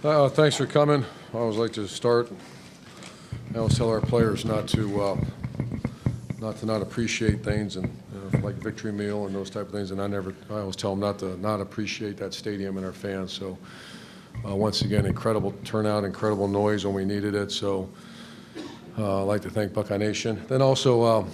Thanks for coming. I always like to start. I always tell our players not to not appreciate things and like victory meal and those type of things. And I always tell them not to not appreciate that stadium and our fans. So once again, incredible turnout, incredible noise when we needed it. So I'd like to thank Buckeye Nation. Then also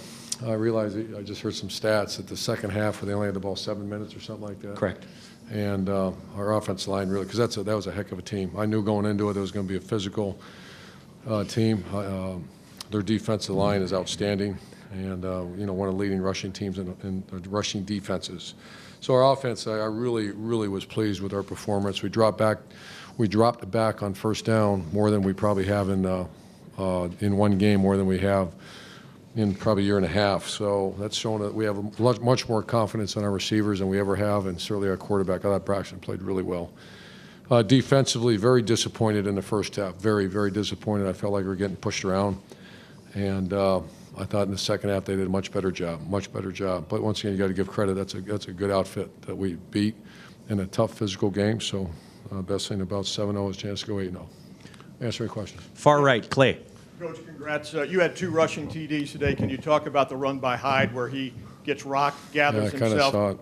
I realized I just heard some stats at the second half where they only had the ball 7 minutes or something like that. Correct. And our offensive line really, because that was a heck of a team. I knew going into it there was going to be a physical team. Their defensive line is outstanding, and one of the leading rushing teams in rushing defenses. So our offense, I really was pleased with our performance. We dropped back on first down more than we probably have in one game, more than we have in probably a year and a half. So that's showing that we have much more confidence in our receivers than we ever have, and certainly our quarterback. I thought Braxton played really well. Defensively, very disappointed in the first half. Very, very disappointed. I felt like we were getting pushed around. And I thought in the second half they did a much better job. But once again, you got to give credit. That's a good outfit that we beat in a tough physical game. So best thing about 7-0 is a chance to go 8-0. Answer any questions. Far right, Clay. Coach, congrats. You had 2 rushing TDs today. Can you talk about the run by Hyde where he gets rocked, gathers himself? himself? Saw it.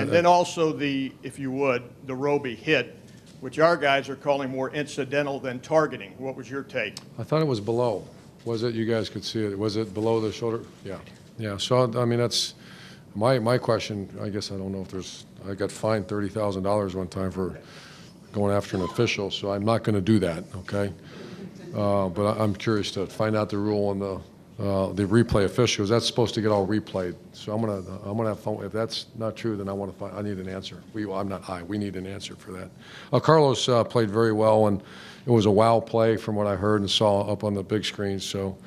And then also if you would, the Roby hit, which our guys are calling more incidental than targeting. What was your take? I thought it was below. Was it? You guys could see it. Was it below the shoulder? Yeah. So I mean, that's my question. I guess I don't know if I got fined $30,000 one time for going after an official. So I'm not going to do that. Okay. But I'm curious to find out the rule on the replay officials. That's supposed to get all replayed. So I'm gonna have fun. If that's not true, then I need an answer. We need an answer for that. Carlos played very well, and it was a wow play from what I heard and saw up on the big screen. So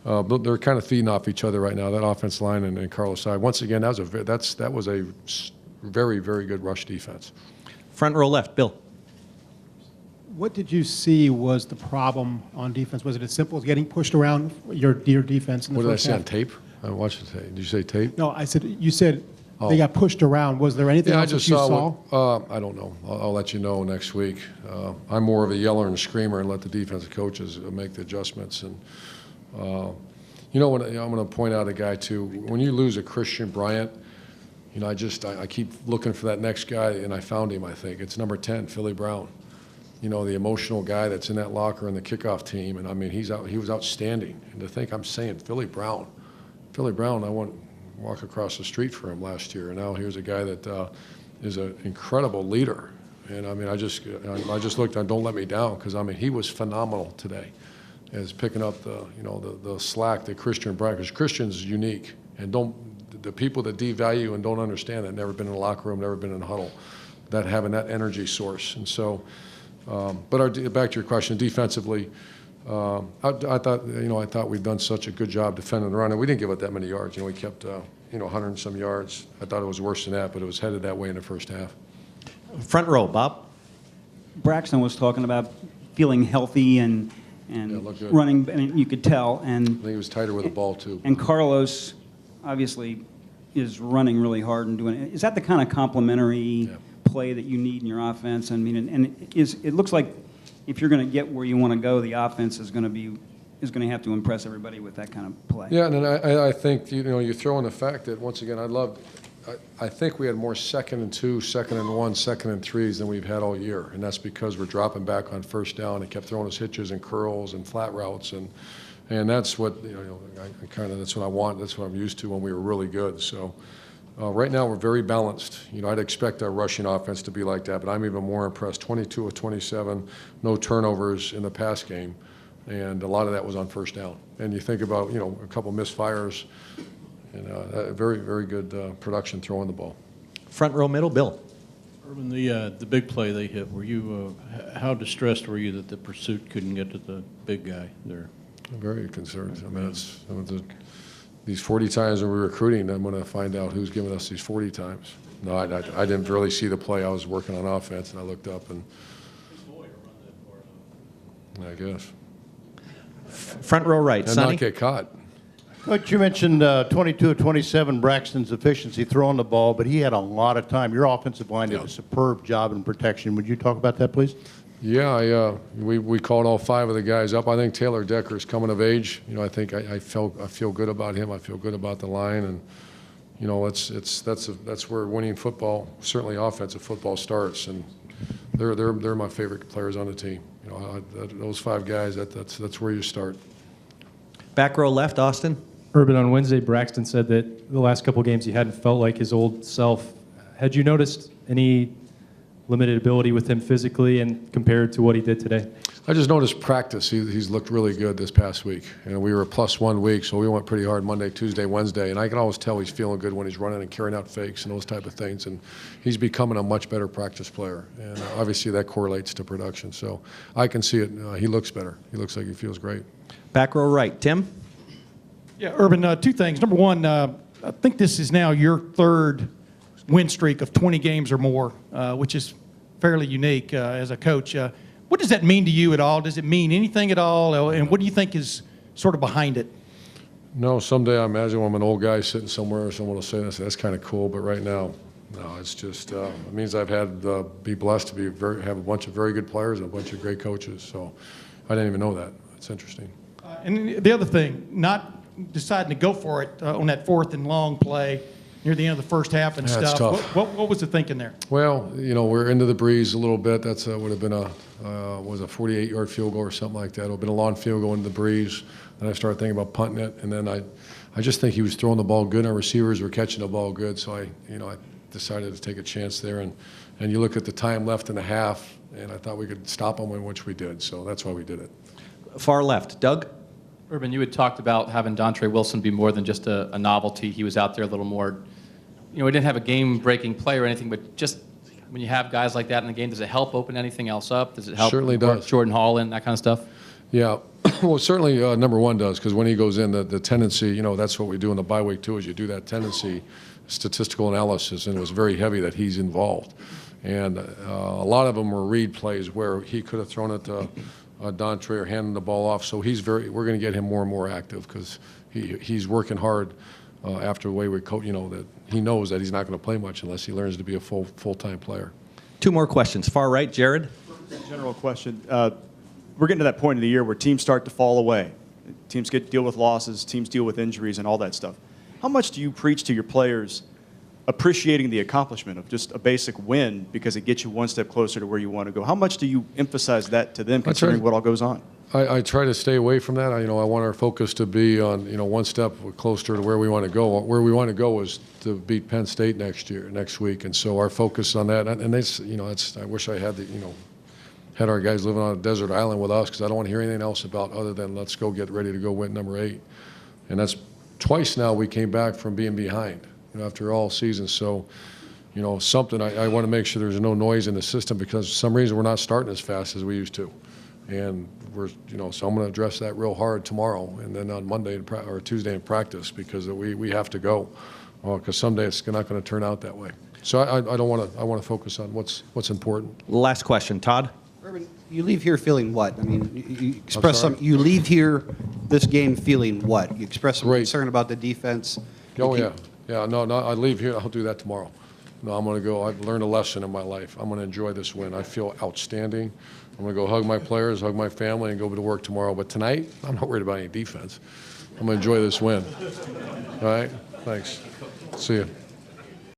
but they're kind of feeding off each other right now. That offense line and Carlos side. Once again, that was a very, very good rush defense. Front row left, Bill. What did you see was the problem on defense? Was it as simple as getting pushed around your defense in the first half? What did I say on tape? I watched the tape. Did you say tape? No, you said they got pushed around. Was there anything else that you saw? I don't know. I'll let you know next week. I'm more of a yeller and screamer and let the defensive coaches make the adjustments. And I'm going to point out a guy too. When you lose a Christian Bryant, I keep looking for that next guy, and I found him. I think it's number 10, Philly Brown. The emotional guy that's in that locker in the kickoff team. And, I mean, he was outstanding. And to think I'm saying Philly Brown, I went walk across the street for him last year. And now here's a guy that is an incredible leader. And, I mean, I just looked on Don't Let Me Down because, I mean, he was phenomenal today as picking up the slack that Christian Bryant, because Christian's unique. And the people that devalue and don't understand that, never been in a locker room, never been in a huddle, that having that energy source. And so, but back to your question, defensively, I thought we'd done such a good job defending the run, and we didn't give up that many yards. We kept 100 and some yards. I thought it was worse than that, but it was headed that way in the first half. Front row, Bob. Braxton was talking about feeling healthy and running, and you could tell. And I think he was tighter with the ball too. And Carlos, obviously, is running really hard and doing it. Is that the kind of complementary play that you need in your offense? I mean, it looks like if you're going to get where you want to go, the offense is going to have to impress everybody with that kind of play. Yeah, and I think you throw in the fact that once again I think we had more 2nd and 2, 2nd and 1, 2nd and 3s than we've had all year, and that's because we're dropping back on first down and kept throwing us hitches and curls and flat routes, and that's what that's what I want. That's what I'm used to when we were really good. So. Right now, we're very balanced. I'd expect our rushing offense to be like that, but I'm even more impressed. 22 of 27, no turnovers in the pass game, and a lot of that was on first down. And you think about, a couple misfires, and very, very good production throwing the ball. Front row middle, Bill. Urban, the big play they hit, were you how distressed were you that the pursuit couldn't get to the big guy there? I'm very concerned. I mean, these 40 times when we're recruiting, I'm going to find out who's giving us these 40 times. No, I didn't really see the play. I was working on offense, and I looked up, and I guess. Front row right, and Sonny. not get caught. Coach, you mentioned 22 of 27 Braxton's efficiency throwing the ball, but he had a lot of time. Your offensive line did a superb job in protection. Would you talk about that, please? Yeah, we called all 5 of the guys up. I think Taylor Decker's coming of age. You know, I think I feel good about him. I feel good about the line, and you know, that's where winning football, certainly offensive football, starts. And they're my favorite players on the team. You know, those 5 guys. That's where you start. Back row left, Austin. Urban, on Wednesday, Braxton said that the last couple games he hadn't felt like his old self. Had you noticed any limited ability with him physically and compared to what he did today? I just noticed practice. He's looked really good this past week. You know, we were a +1 week, so we went pretty hard Monday, Tuesday, Wednesday, and I can always tell he's feeling good when he's running and carrying out fakes and those type of things. And he's becoming a much better practice player, and obviously that correlates to production. So I can see it. He looks better. He looks like he feels great. Back row right, Tim. Yeah, Urban, 2 things. Number one, I think this is now your 3rd win streak of 20 games or more, which is fairly unique as a coach. What does that mean to you at all? Does it mean anything at all? And what do you think is sort of behind it? No, someday I imagine when I'm an old guy sitting somewhere, someone will say this. That's kind of cool, but right now, no. It's just it means I've had be blessed to have a bunch of very good players and a bunch of great coaches. So I didn't even know that. It's interesting. And the other thing, not deciding to go for it on that 4th and long play near the end of the first half and That's stuff. tough. What was the thinking there? Well, you know, we're into the breeze a little bit. That's would have been a 48-yard field goal or something like that. It would have been a long field goal into the breeze. And I started thinking about punting it, and then I just think he was throwing the ball good. Our receivers were catching the ball good, so I decided to take a chance there. And you look at the time left in the half, and I thought we could stop them, which we did. So that's why we did it. Far left, Doug. Urban, you had talked about having Dontre Wilson be more than just a novelty. He was out there a little more, you know, we didn't have a game-breaking play or anything, but just when you have guys like that in the game, does it help open anything else up? Does it help Certainly does. Jordan Hall and that kind of stuff? Yeah, well, certainly number 1 does, because when he goes in, the tendency, you know, that's what we do in the bye week too, is you do that tendency statistical analysis, and it was very heavy that he's involved. And a lot of them were read plays where he could have thrown it to Dontre or handing the ball off. So we're going to get him more and more active, because he's working hard after the way we coach. You know, that he knows that he's not going to play much unless he learns to be a full-time player. 2 more questions. Far right, Jared. General question. We're getting to that point of the year where teams start to fall away. Teams deal with losses, teams deal with injuries and all that stuff. How much do you preach to your players appreciating the accomplishment of just a basic win because it gets you one step closer to where you want to go? How much do you emphasize that to them, considering what all goes on? I try to stay away from that. I want our focus to be on, one step closer to where we want to go. Where we want to go is to beat Penn State next week, and so our focus on that. And I wish I had had our guys living on a desert island with us, because I don't want to hear anything else about other than let's go get ready to go win number 8. And that's twice now we came back from being behind, after all season. So, something I want to make sure there's no noise in the system, because for some reason we're not starting as fast as we used to. And so I'm going to address that real hard tomorrow, and then on Monday or Tuesday in practice, because we have to go, because someday it's not going to turn out that way. So I want to focus on what's important. Last question, Todd. Urban, you leave here feeling what? I mean, you express sorry? some. You leave here this game feeling what? You express some Great. concern about the defense. Oh yeah. No. I leave here. I'll do that tomorrow. No, I'm going to go. I've learned a lesson in my life. I'm going to enjoy this win. I feel outstanding. I'm going to go hug my players, hug my family, and go to work tomorrow. But tonight, I'm not worried about any defense. I'm going to enjoy this win. All right? Thanks. See you.